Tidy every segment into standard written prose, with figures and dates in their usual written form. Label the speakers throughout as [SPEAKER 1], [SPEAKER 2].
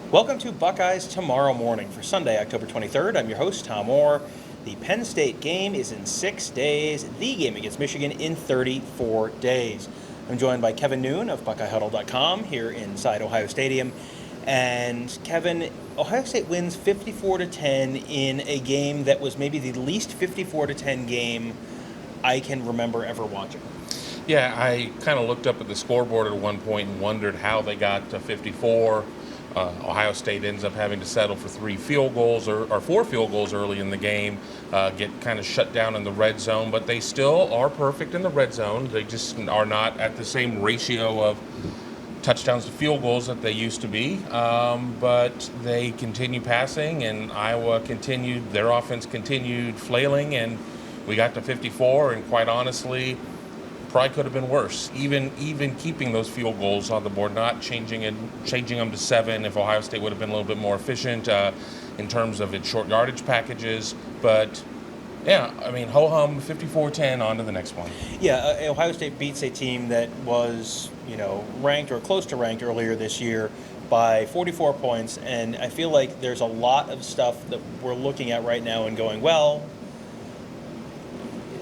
[SPEAKER 1] Welcome to Buckeyes Tomorrow Morning for Sunday, October 23rd. I'm your host, Tom Orr. The Penn State game is in 6 days, the game against Michigan in 34 days. I'm joined by Kevin Noon of BuckeyeHuddle.com here inside Ohio Stadium. And Kevin, Ohio State wins 54-10 in a game that was maybe the least 54-10 game I can remember ever watching.
[SPEAKER 2] Yeah, I kind of looked up at the scoreboard at one point and wondered how they got to 54. Ohio State ends up having to settle for 3 field goals or 4 field goals early in the game, get kind of shut down in the red zone, but they still are perfect in the red zone. They just are not at the same ratio of touchdowns to field goals that they used to be, but they continue passing, and Iowa continued, their offense continued flailing, and we got to 54, and quite honestly, probably could have been worse. Even keeping those field goals on the board, not changing them to 7. If Ohio State would have been a little bit more efficient in terms of its short yardage packages, but yeah, I mean, ho hum, 54-10. On to the next one.
[SPEAKER 1] Yeah, Ohio State beats a team that was, ranked or close to ranked earlier this year by 44 points, and I feel like there's a lot of stuff that we're looking at right now and going, well,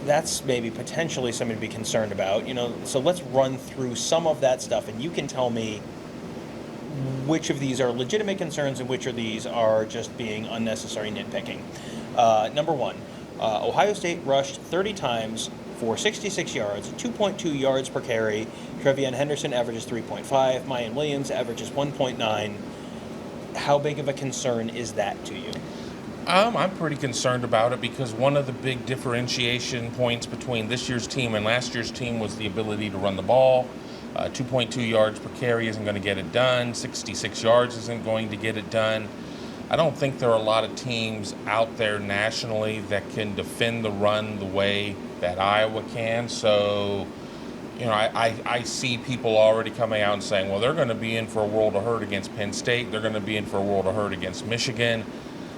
[SPEAKER 1] that's maybe potentially something to be concerned about. So let's run through some of that stuff, and you can tell me which of these are legitimate concerns and which of these are just being unnecessary nitpicking. Number one, Ohio State rushed 30 times for 66 yards, 2.2 yards per carry. Trevion Henderson averages 3.5. Mayan Williams averages 1.9. How big of a concern is that to you?
[SPEAKER 2] I'm pretty concerned about it because one of the big differentiation points between this year's team and last year's team was the ability to run the ball. 2.2 yards per carry isn't going to get it done. 66 yards isn't going to get it done. I don't think there are a lot of teams out there nationally that can defend the run the way that Iowa can. So, I see people already coming out and saying, well, they're going to be in for a world of hurt against Penn State. They're going to be in for a world of hurt against Michigan.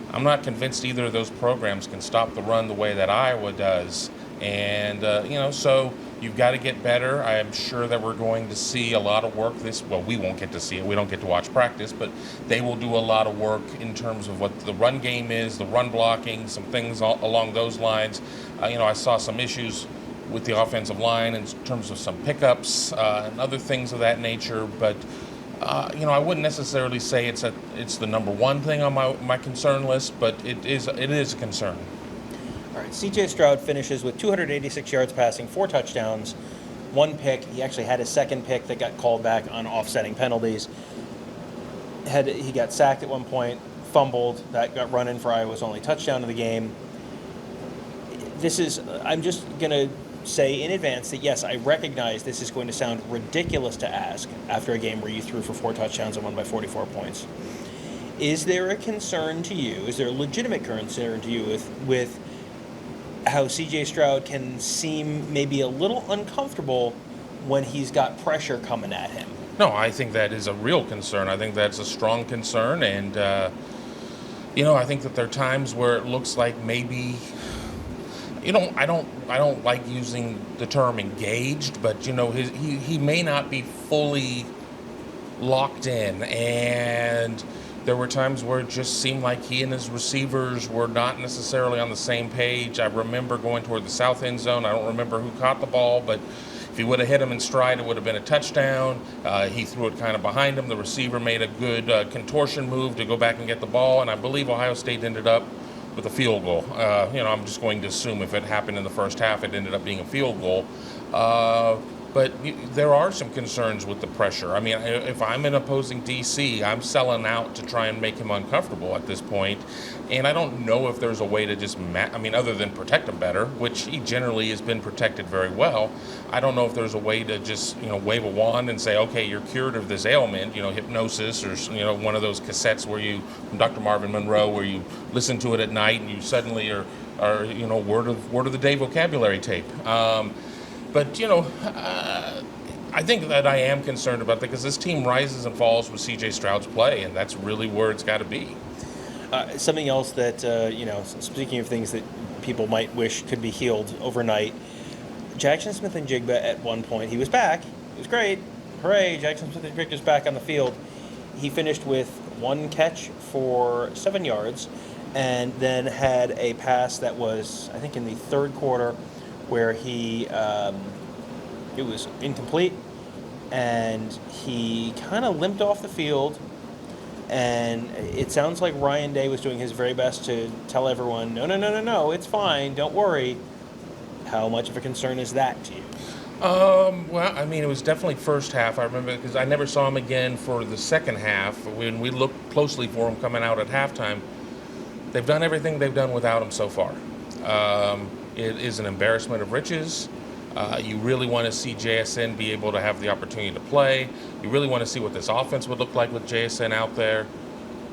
[SPEAKER 2] I'm not convinced either of those programs can stop the run the way that Iowa does. And, so you've got to get better. I'm sure that we're going to see a lot of work we won't get to see it. We don't get to watch practice, but they will do a lot of work in terms of what the run game is, the run blocking, some things along those lines. I saw some issues with the offensive line in terms of some pickups and other things of that nature, but I wouldn't necessarily say it's the number one thing on my concern list, but it is a concern.
[SPEAKER 1] All right, C.J. Stroud finishes with 286 yards passing, 4 touchdowns, 1 pick. He actually had a second pick that got called back on offsetting penalties. He got sacked at one point, fumbled. That got run in for Iowa's only touchdown of the game. I'm just going to say in advance that, yes, I recognize this is going to sound ridiculous to ask after a game where you threw for 4 touchdowns and won by 44 points. Is there a concern to you, is there a legitimate concern to you with how C.J. Stroud can seem maybe a little uncomfortable when he's got pressure coming at him?
[SPEAKER 2] No, I think that is a real concern. I think that's a strong concern, and I think that there are times where it looks like maybe I don't like using the term engaged, but he may not be fully locked in, and there were times where it just seemed like he and his receivers were not necessarily on the same page. I remember going toward the south end zone. I don't remember who caught the ball, but if he would have hit him in stride, it would have been a touchdown. He threw it kind of behind him. The receiver made a good contortion move to go back and get the ball, and I believe Ohio State ended up with a field goal. I'm just going to assume if it happened in the first half, it ended up being a field goal. But there are some concerns with the pressure. I mean, if I'm an opposing DC, I'm selling out to try and make him uncomfortable at this point. And I don't know if there's a way to just, other than protect him better, which he generally has been protected very well. I don't know if there's a way to just, wave a wand and say, okay, you're cured of this ailment, hypnosis or, one of those cassettes where from Dr. Marvin Monroe, where you listen to it at night and you suddenly are word of the day vocabulary tape. But I think that I am concerned about that because this team rises and falls with C.J. Stroud's play, and that's really where it's got to be.
[SPEAKER 1] Something else that, speaking of things that people might wish could be healed overnight, Jackson Smith and Jigba at one point, he was back. It was great. Hooray, Jackson Smith and Jigba's back on the field. He finished with one catch for 7 yards, and then had a pass that was, I think, in the third quarter, where it was incomplete, and he kind of limped off the field. And it sounds like Ryan Day was doing his very best to tell everyone, no, it's fine, don't worry. How much of a concern is that to you?
[SPEAKER 2] Well, I mean, it was definitely first half. I remember because I never saw him again for the second half. When we looked closely for him coming out at halftime, they've done everything they've done without him so far. It is an embarrassment of riches. You really want to see JSN be able to have the opportunity to play. You really want to see what this offense would look like with JSN out there.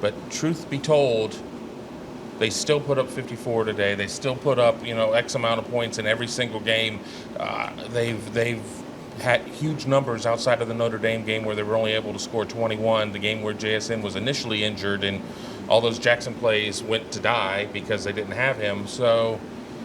[SPEAKER 2] But truth be told, they still put up 54 today. They still put up, X amount of points in every single game. They've had huge numbers outside of the Notre Dame game where they were only able to score 21, the game where JSN was initially injured, and all those Jackson plays went to die because they didn't have him. So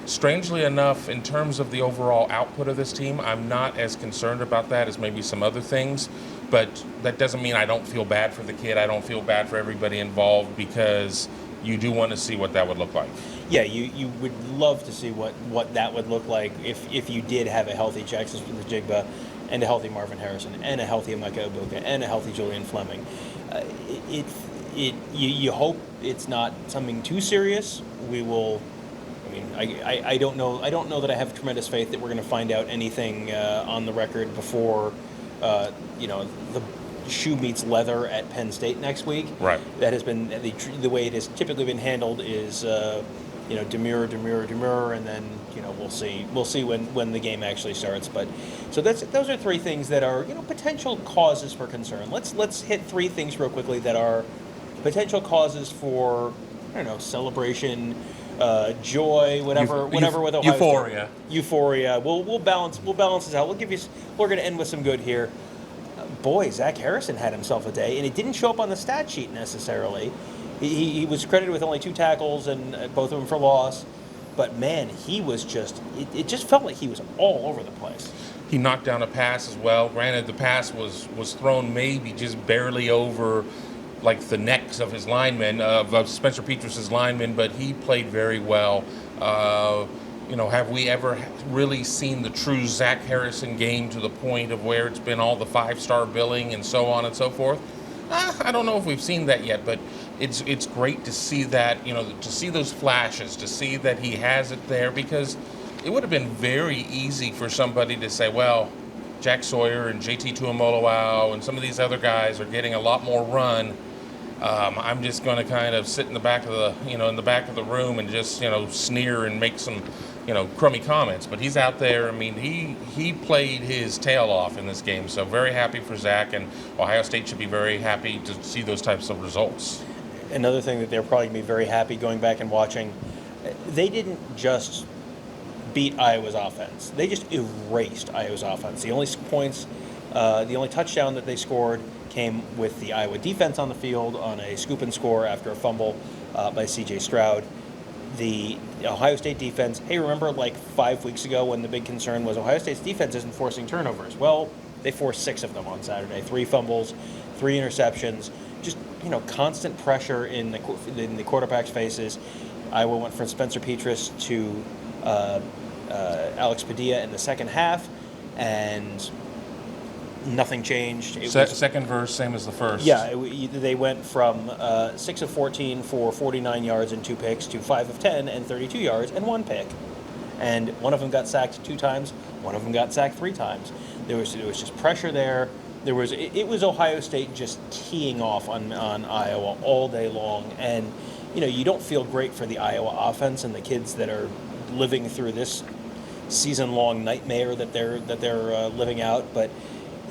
[SPEAKER 2] strangely enough, in terms of the overall output of this team, I'm not as concerned about that as maybe some other things. But that doesn't mean I don't feel bad for the kid. I don't feel bad for everybody involved, because you do want to see what that would look like.
[SPEAKER 1] Yeah, you would love to see what that would look like if you did have a healthy Jackson Jigba, and a healthy Marvin Harrison, and a healthy Emeka Egbuka, and a healthy Julian Fleming. You hope it's not something too serious. We will. I mean, I don't know. I don't know that I have tremendous faith that we're going to find out anything on the record before, the shoe meets leather at Penn State next week.
[SPEAKER 2] Right.
[SPEAKER 1] That has been the way it has typically been handled is, demure, and then we'll see when the game actually starts. But so those are three things that are potential causes for concern. Let's hit three things real quickly that are potential causes for celebration. Joy, whatever with Ohio
[SPEAKER 2] Euphoria.
[SPEAKER 1] State. Euphoria. We'll balance this out. We're going to end with some good here. Boy, Zach Harrison had himself a day, and it didn't show up on the stat sheet necessarily. He was credited with only 2 tackles, and both of them for loss. But man, he was it just felt like he was all over the place.
[SPEAKER 2] He knocked down a pass as well. Granted, the pass was thrown maybe just barely over like the necks of his linemen, of Spencer Petrus's linemen, but he played very well. Have we ever really seen the true Zach Harrison game to the point of where it's been all the 5-star billing and so on and so forth? I don't know if we've seen that yet, but it's great to see that, to see those flashes, to see that he has it there, because it would have been very easy for somebody to say, well, Jack Sawyer and JT Tuimoloau and some of these other guys are getting a lot more run. I'm just going to kind of sit in the back of the room and just sneer and make some crummy comments. But he's out there. I mean, he played his tail off in this game. So very happy for Zach, and Ohio State should be very happy to see those types of results.
[SPEAKER 1] Another thing that they're probably going to be very happy going back and watching, they didn't just beat Iowa's offense. They just erased Iowa's offense. The only touchdown that they scored came with the Iowa defense on the field on a scoop and score after a fumble by C.J. Stroud. The Ohio State defense, hey, remember like 5 weeks ago when the big concern was Ohio State's defense isn't forcing turnovers? Well, they forced 6 of them on Saturday. 3 fumbles, 3 interceptions, just constant pressure in the quarterback's faces. Iowa went from Spencer Petrus to Alex Padilla in the second half, and nothing changed.
[SPEAKER 2] Second verse, same as the first.
[SPEAKER 1] Yeah, they went from 6 of 14 for 49 yards and 2 picks to 5 of 10 and 32 yards and 1 pick. And one of them got sacked 2 times. One of them got sacked 3 times. There was just pressure there. It was Ohio State just teeing off on Iowa all day long. And you don't feel great for the Iowa offense and the kids that are living through this season-long nightmare that they're living out, but.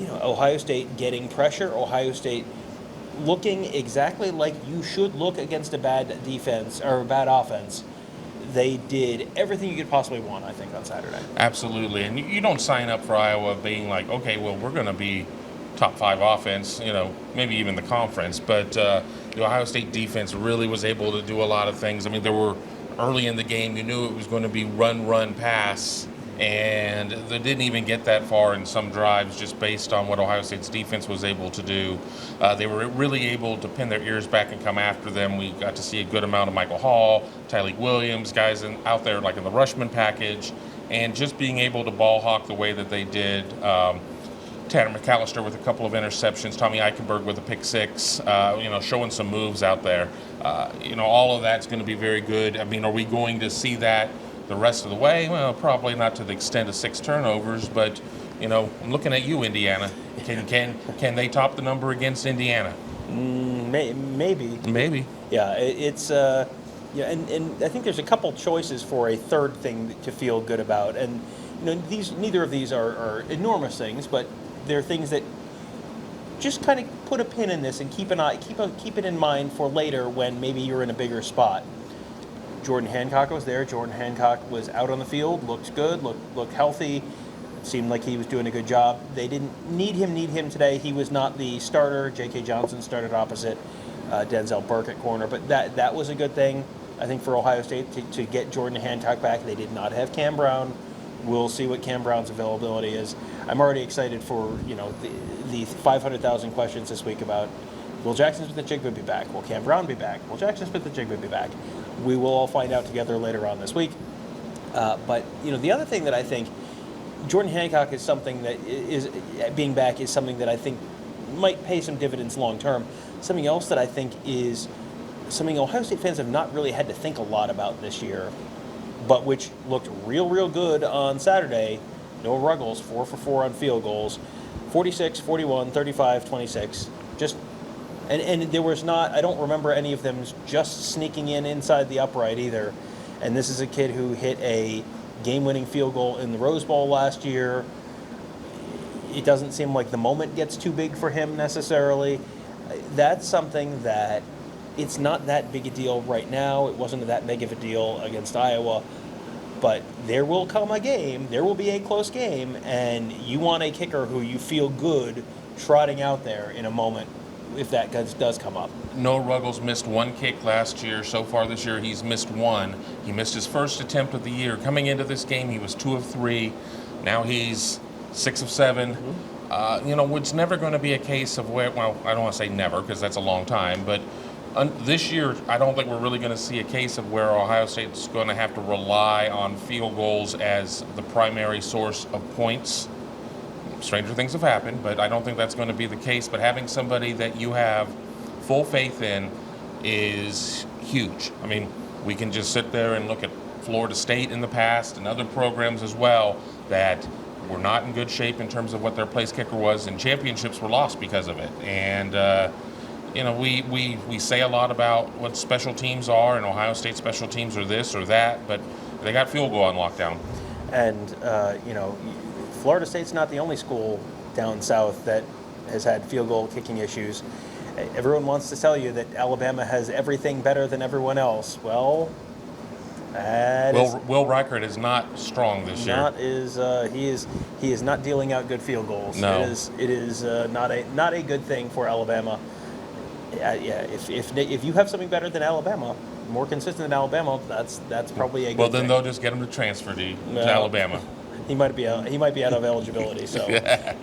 [SPEAKER 1] Ohio State getting pressure, Ohio State looking exactly like you should look against a bad defense or a bad offense. They did everything you could possibly want, I think, on Saturday.
[SPEAKER 2] Absolutely. And you don't sign up for Iowa being like, okay, well, we're going to be top 5 offense, maybe even the conference. But the Ohio State defense really was able to do a lot of things. I mean, there were early in the game, you knew it was going to be run, pass. And they didn't even get that far in some drives just based on what Ohio State's defense was able to do. They were really able to pin their ears back and come after them. We got to see a good amount of Michael Hall, Tyleek Williams, guys out there like in the Rushman package, and just being able to ball hawk the way that they did. Tanner McAllister with a couple of interceptions, Tommy Eichenberg with a pick six, showing some moves out there. All of that's going to be very good. I mean, are we going to see that the rest of the way? Well, probably not to the extent of 6 turnovers, but, I'm looking at you, Indiana. Can they top the number against Indiana?
[SPEAKER 1] Maybe.
[SPEAKER 2] Maybe.
[SPEAKER 1] Yeah, it's and I think there's a couple choices for a third thing to feel good about, and neither of these are enormous things, but they're things that just kind of put a pin in this and keep it in mind for later when maybe you're in a bigger spot. Jordan Hancock was there. Jordan Hancock was out on the field, looked good, looked healthy. It seemed like he was doing a good job. They didn't need him today. He was not the starter. J.K. Johnson started opposite Denzel Burke at corner, but that was a good thing, I think, for Ohio State to get Jordan Hancock back. They did not have Cam Brown. We'll see what Cam Brown's availability is. I'm already excited for the 500,000 questions this week about, will Jackson Smith-Njigba be back? Will Cam Brown be back? Will Jackson Smith-Njigba be back? We will all find out together later on this week. But the other thing that I think Jordan Hancock is something that is being back is something that I think might pay some dividends long term. Something else that I think is something Ohio State fans have not really had to think a lot about this year, but which looked real good on Saturday. Noah Ruggles, 4 for 4 on field goals, 46, 41, 35, 26. And there was not, I don't remember any of them just sneaking inside the upright either. And this is a kid who hit a game-winning field goal in the Rose Bowl last year. It doesn't seem like the moment gets too big for him necessarily. That's something that it's not that big a deal right now. It wasn't that big of a deal against Iowa. But there will come a game, there will be a close game, and you want a kicker who you feel good trotting out there in a moment if that does come up.
[SPEAKER 2] Noah Ruggles missed 1 kick last year. So far this year, he's missed 1. He missed his first attempt of the year. Coming into this game, he was 2 of 3. Now he's 6 of 7. Mm-hmm. It's never going to be a case of where, well, I don't want to say never because that's a long time, but this year, I don't think we're really going to see a case of where Ohio State's going to have to rely on field goals as the primary source of points. Stranger things have happened, but I don't think that's going to be the case. But having somebody that you have full faith in is huge. I mean, we can just sit there and look at Florida State in the past and other programs as well that were not in good shape in terms of what their place kicker was, and championships were lost because of it. And we say a lot about what special teams are, and Ohio State special teams are this or that, but they got field goal on lockdown.
[SPEAKER 1] And, Florida State's not the only school down south that has had field goal kicking issues. Everyone wants to tell you that Alabama has everything better than everyone else. Well,
[SPEAKER 2] Will Reichert is not strong this year.
[SPEAKER 1] He is not dealing out good field goals.
[SPEAKER 2] No.
[SPEAKER 1] It is not a good thing for Alabama. If you have something better than Alabama, more consistent than Alabama, that's probably a good
[SPEAKER 2] Well, then
[SPEAKER 1] thing.
[SPEAKER 2] they'll just get him to transfer to Alabama.
[SPEAKER 1] He might be out of eligibility, so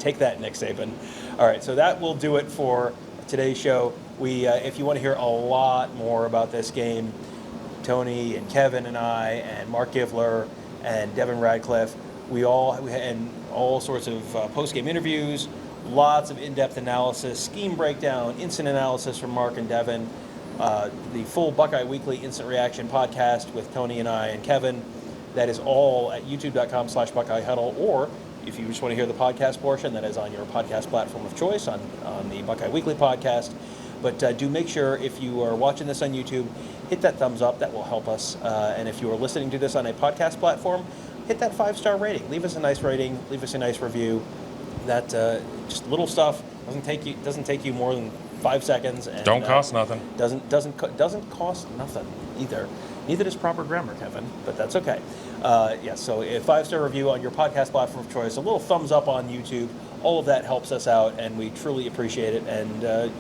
[SPEAKER 1] take that, Nick Saban. All right, so that will do it for today's show. If you want to hear a lot more about this game, Tony and Kevin and I and Mark Givler and Devin Radcliffe, and all sorts of post-game interviews, lots of in-depth analysis, scheme breakdown, instant analysis from Mark and Devin, the full Buckeye Weekly Instant Reaction podcast with Tony and I and Kevin. That is all at youtube.com/Buckeye Huddle, or if you just want to hear the podcast portion, that is on your podcast platform of choice on the Buckeye Weekly podcast. But do make sure, if you are watching this on YouTube, hit that thumbs up. That will help us. And if you are listening to this on a podcast platform, hit that 5-star rating. Leave us a nice rating. Leave us a nice review. That just little stuff doesn't take you more than 5 seconds. And,
[SPEAKER 2] don't cost nothing.
[SPEAKER 1] Doesn't cost nothing either. Neither does proper grammar, Kevin, but that's okay. So a 5-star review on your podcast platform of choice, a little thumbs up on YouTube, all of that helps us out, and we truly appreciate it. And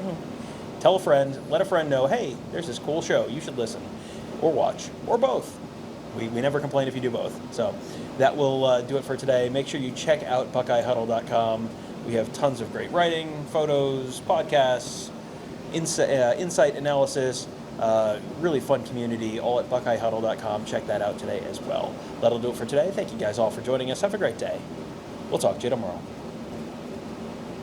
[SPEAKER 1] tell a friend, let a friend know, hey, there's this cool show, you should listen, or watch, or both. We never complain if you do both. So that will do it for today. Make sure you check out BuckeyeHuddle.com. We have tons of great writing, photos, podcasts, insight analysis, really fun community, all at BuckeyeHuddle.com. Check that out today as well. That'll do it for today. Thank you guys all for joining us. Have a great day. We'll talk to you tomorrow.